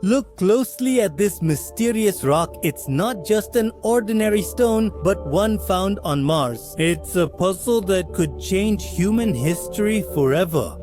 Look closely at this mysterious rock. It's not just an ordinary stone, but one found on Mars. It's a puzzle that could change human history forever.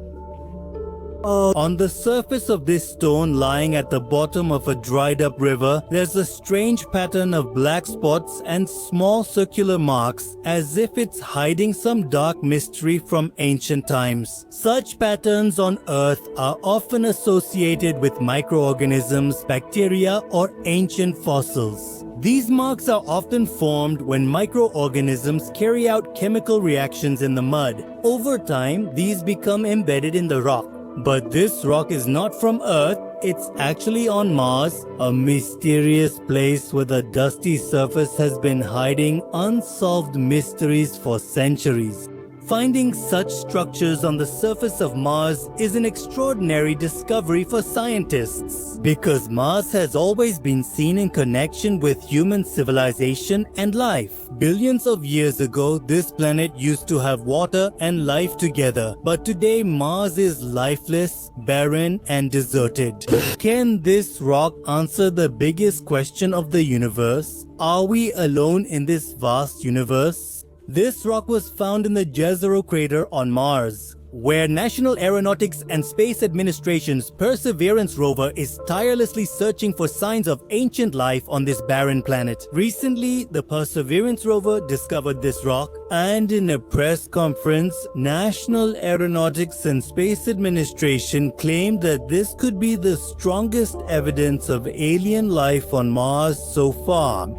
On the surface of this stone lying at the bottom of a dried up river, there's a strange pattern of black spots and small circular marks, as if it's hiding some dark mystery from ancient times. Such patterns on Earth are often associated with microorganisms, bacteria, or ancient fossils. These marks are often formed when microorganisms carry out chemical reactions in the mud. Over time, these become embedded in the rock. But this rock is not from Earth, it's actually on Mars, a mysterious place where the dusty surface has been hiding unsolved mysteries for centuries. Finding such structures on the surface of Mars is an extraordinary discovery for scientists, because Mars has always been seen in connection with human civilization and life. Billions of years ago, this planet used to have water and life together, but today Mars is lifeless, barren, and deserted. Can this rock answer the biggest question of the universe? Are we alone in this vast universe? This rock was found in the Jezero crater on Mars, where National Aeronautics and Space Administration's Perseverance rover is tirelessly searching for signs of ancient life on this barren planet. Recently, the Perseverance rover discovered this rock, and in a press conference, National Aeronautics and Space Administration claimed that this could be the strongest evidence of alien life on Mars so far.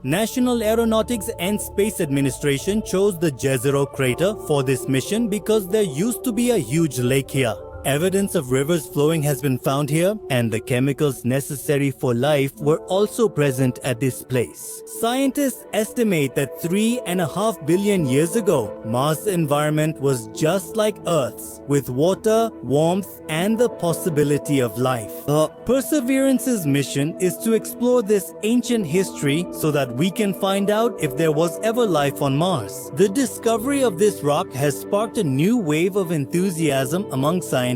National Aeronautics and Space Administration chose the Jezero crater for this mission because there used to be a huge lake here. Evidence of rivers flowing has been found here, and the chemicals necessary for life were also present at this place. Scientists estimate that 3.5 billion years ago, Mars' environment was just like Earth's, with water, warmth, and the possibility of life. Perseverance's mission is to explore this ancient history so that we can find out if there was ever life on Mars. The discovery of this rock has sparked a new wave of enthusiasm among scientists,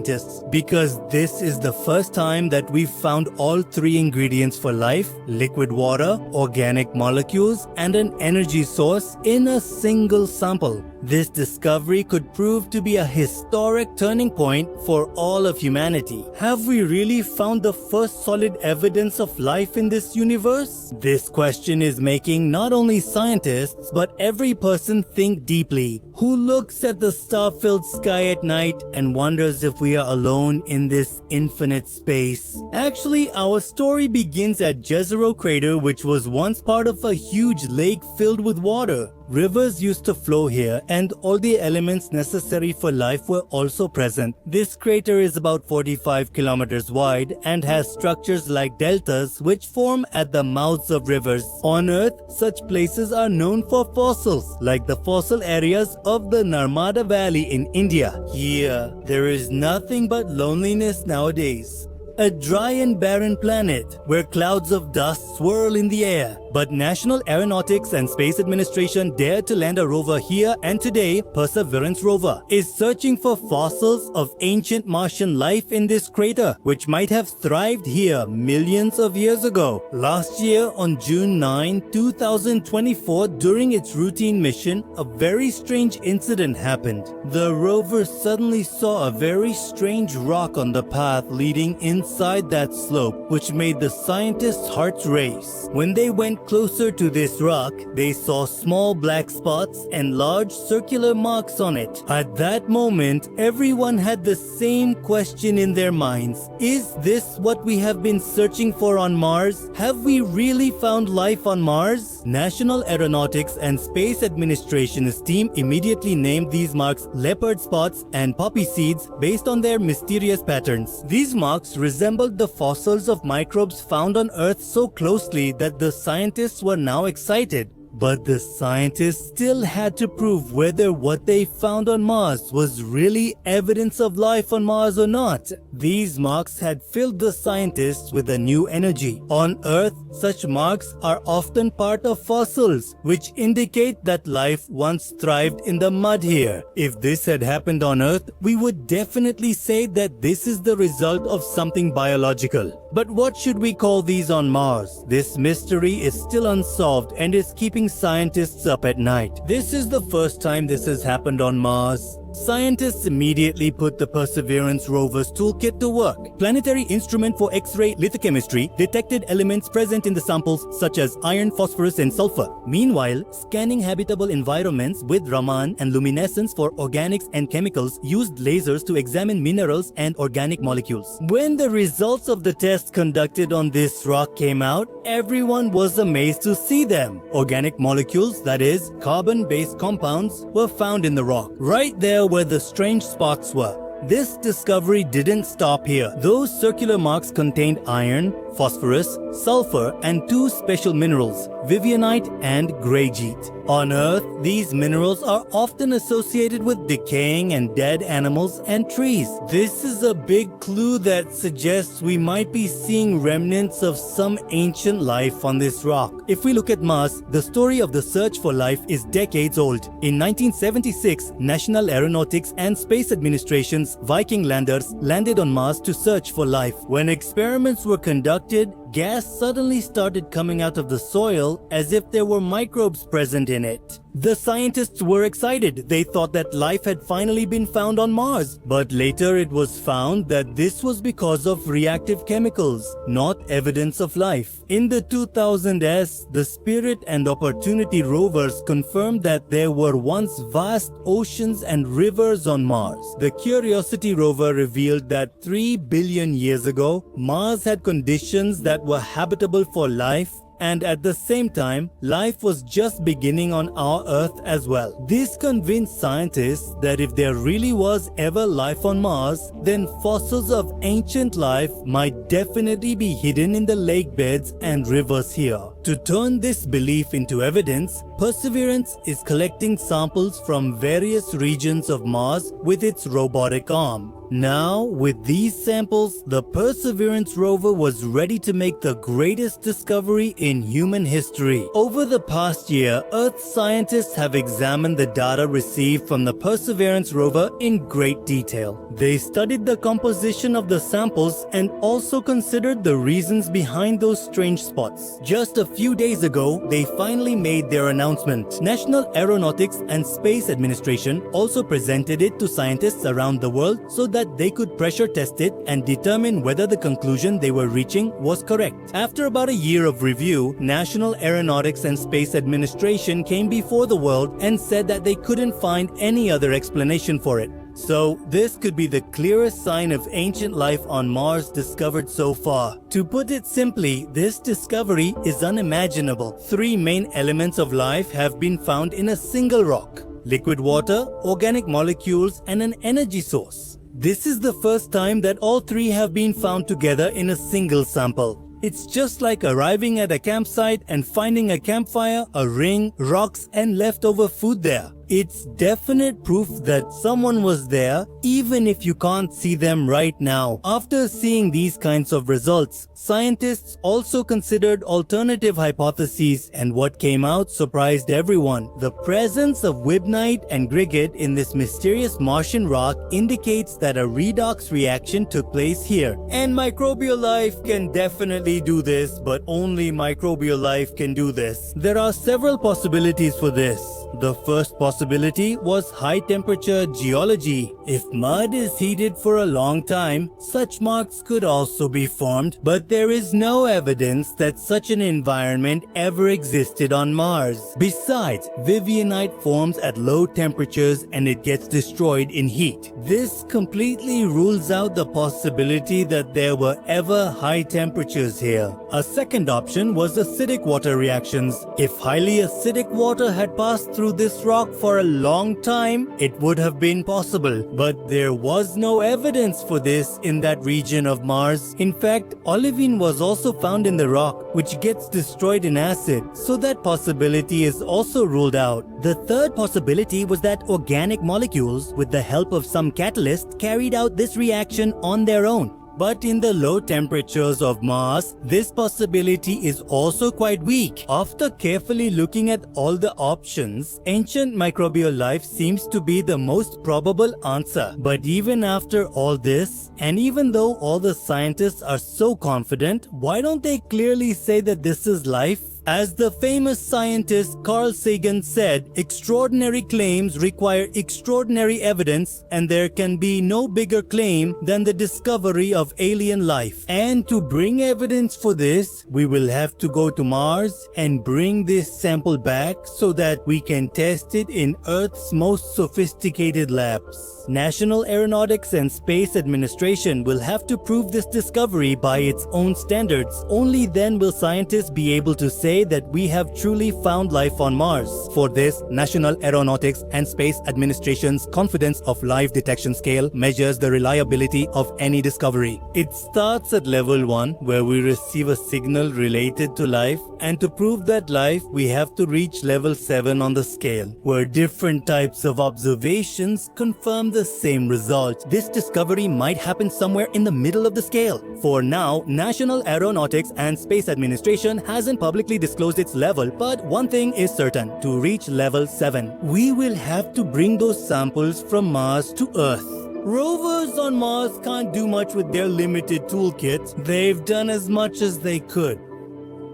because this is the first time that we've found all three ingredients for life: liquid water, organic molecules, and an energy source in a single sample. This discovery could prove to be a historic turning point for all of humanity. Have we really found the first solid evidence of life in this universe? This question is making not only scientists, but every person think deeply, who looks at the star-filled sky at night and wonders if we are alone in this infinite space. Actually, our story begins at Jezero crater, which was once part of a huge lake filled with water. Rivers used to flow here, and all the elements necessary for life were also present. This crater is about 45 kilometers wide and has structures like deltas which form at the mouths of rivers. On Earth, such places are known for fossils, like the fossil areas of the Narmada Valley in India. Here, there is nothing but loneliness nowadays. A dry and barren planet where clouds of dust swirl in the air. But National Aeronautics and Space Administration dared to land a rover here, and today, Perseverance rover is searching for fossils of ancient Martian life in this crater, which might have thrived here millions of years ago. Last year, on June 9, 2024, during its routine mission, a very strange incident happened. The rover suddenly saw a very strange rock on the path leading inside that slope, which made the scientists' hearts race. When they went closer to this rock, they saw small black spots and large circular marks on it. At that moment, everyone had the same question in their minds. Is this what we have been searching for on Mars? Have we really found life on Mars? National Aeronautics and Space Administration's team immediately named these marks leopard spots and poppy seeds based on their mysterious patterns. These marks resembled the fossils of microbes found on Earth so closely that the scientists were now excited. But the scientists still had to prove whether what they found on Mars was really evidence of life on Mars or not. These marks had filled the scientists with a new energy. On Earth, such marks are often part of fossils, which indicate that life once thrived in the mud here. If this had happened on Earth, we would definitely say that this is the result of something biological. But what should we call these on Mars? This mystery is still unsolved and is keeping scientists up at night. This is the first time this has happened on Mars. Scientists immediately put the Perseverance rover's toolkit to work. Planetary Instrument for X-ray Lithochemistry detected elements present in the samples such as iron, phosphorus, and sulfur. Meanwhile, scanning habitable environments with Raman and luminescence for organics and chemicals used lasers to examine minerals and organic molecules. When the results of the tests conducted on this rock came out, everyone was amazed to see them. Organic molecules, that is, carbon-based compounds, were found in the rock. Right there where the strange spots were. This discovery didn't stop here. Those circular marks contained iron, phosphorus, sulfur, and two special minerals, vivianite and greigite. On Earth, these minerals are often associated with decaying and dead animals and trees. This is a big clue that suggests we might be seeing remnants of some ancient life on this rock. If we look at Mars, the story of the search for life is decades old. In 1976, National Aeronautics and Space Administration's Viking landers landed on Mars to search for life. When experiments were conducted, gas suddenly started coming out of the soil as if there were microbes present in it. The scientists were excited. They thought that life had finally been found on Mars. But later it was found that this was because of reactive chemicals, not evidence of life. In the 2000s, the Spirit and Opportunity rovers confirmed that there were once vast oceans and rivers on Mars. The Curiosity rover revealed that 3 billion years ago, Mars had conditions that were habitable for life, and at the same time, life was just beginning on our Earth as well. This convinced scientists that if there really was ever life on Mars, then fossils of ancient life might definitely be hidden in the lake beds and rivers here. To turn this belief into evidence, Perseverance is collecting samples from various regions of Mars with its robotic arm. Now, with these samples, the Perseverance rover was ready to make the greatest discovery in human history. Over the past year, Earth scientists have examined the data received from the Perseverance rover in great detail. They studied the composition of the samples and also considered the reasons behind those strange spots. Just a few days ago, they finally made their announcement. National Aeronautics and Space Administration also presented it to scientists around the world so that they could pressure test it and determine whether the conclusion they were reaching was correct. After about a year of review, National Aeronautics and Space Administration came before the world and said that they couldn't find any other explanation for it. So, this could be the clearest sign of ancient life on Mars discovered so far. To put it simply, this discovery is unimaginable. 3 main elements of life have been found in a single rock: liquid water, organic molecules, and an energy source. This is the first time that all 3 have been found together in a single sample. It's just like arriving at a campsite and finding a campfire, a ring, rocks, and leftover food there. It's definite proof that someone was there, even if you can't see them right now. After seeing these kinds of results, scientists also considered alternative hypotheses, and what came out surprised everyone. The presence of wibnite and greigite in this mysterious Martian rock indicates that a redox reaction took place here. And microbial life can definitely do this, but only microbial life can do this. There are several possibilities for this. The first possibility was high-temperature geology. If mud is heated for a long time, such marks could also be formed, but there is no evidence that such an environment ever existed on Mars. Besides, vivianite forms at low temperatures and it gets destroyed in heat. This completely rules out the possibility that there were ever high temperatures here. A second option was acidic water reactions. If highly acidic water had passed through this rock for a long time, it would have been possible. But there was no evidence for this in that region of Mars. In fact, olivine was also found in the rock, which gets destroyed in acid, so that possibility is also ruled out. The third possibility was that organic molecules, with the help of some catalyst, carried out this reaction on their own. But in the low temperatures of Mars, this possibility is also quite weak. After carefully looking at all the options, ancient microbial life seems to be the most probable answer. But even after all this, and even though all the scientists are so confident, why don't they clearly say that this is life? As the famous scientist Carl Sagan said, extraordinary claims require extraordinary evidence, and there can be no bigger claim than the discovery of alien life. And to bring evidence for this, we will have to go to Mars and bring this sample back so that we can test it in Earth's most sophisticated labs. National Aeronautics and Space Administration will have to prove this discovery by its own standards. Only then will scientists be able to say that we have truly found life on Mars. For this, National Aeronautics and Space Administration's confidence of life detection scale measures the reliability of any discovery. It starts at level 1, where we receive a signal related to life, and to prove that life, we have to reach level 7 on the scale, where different types of observations confirm the same result. This discovery might happen somewhere in the middle of the scale. For now, National Aeronautics and Space Administration hasn't publicly disclosed its level, but one thing is certain: to reach level 7, we will have to bring those samples from Mars to Earth. Rovers on Mars can't do much with their limited toolkit. They've done as much as they could.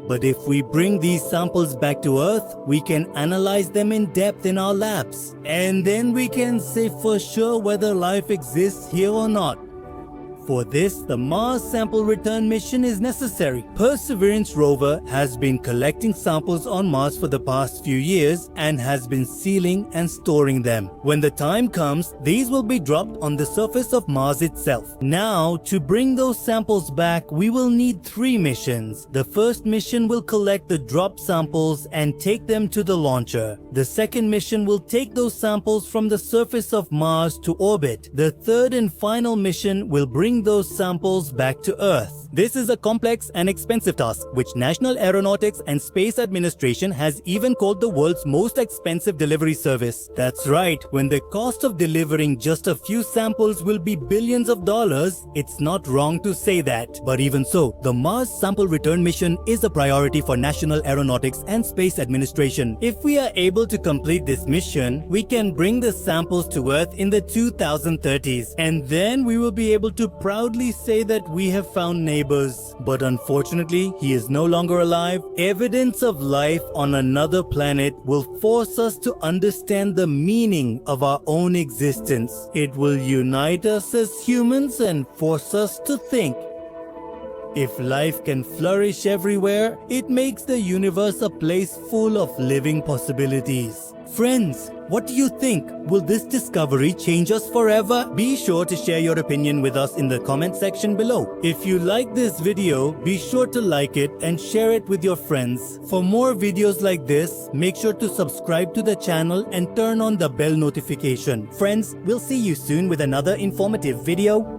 But if we bring these samples back to Earth, we can analyze them in depth in our labs. And then we can say for sure whether life exists here or not. For this, the Mars sample return mission is necessary. Perseverance rover has been collecting samples on Mars for the past few years and has been sealing and storing them. When the time comes, these will be dropped on the surface of Mars itself. Now, to bring those samples back, we will need 3 missions. The first mission will collect the dropped samples and take them to the launcher. The second mission will take those samples from the surface of Mars to orbit. The third and final mission will bring those samples back to Earth. This is a complex and expensive task, which National Aeronautics and Space Administration has even called the world's most expensive delivery service. That's right, when the cost of delivering just a few samples will be billions of dollars, it's not wrong to say that. But even so, the Mars sample return mission is a priority for National Aeronautics and Space Administration. If we are able to complete this mission, we can bring the samples to Earth in the 2030s, and then we will be able to proudly say that we have found neighbors. But unfortunately, he is no longer alive. Evidence of life on another planet will force us to understand the meaning of our own existence. It will unite us as humans and force us to think. If life can flourish everywhere, it makes the universe a place full of living possibilities. Friends, what do you think? Will this discovery change us forever? Be sure to share your opinion with us in the comment section below. If you like this video, be sure to like it and share it with your friends. For more videos like this, make sure to subscribe to the channel and turn on the bell notification. Friends, we'll see you soon with another informative video.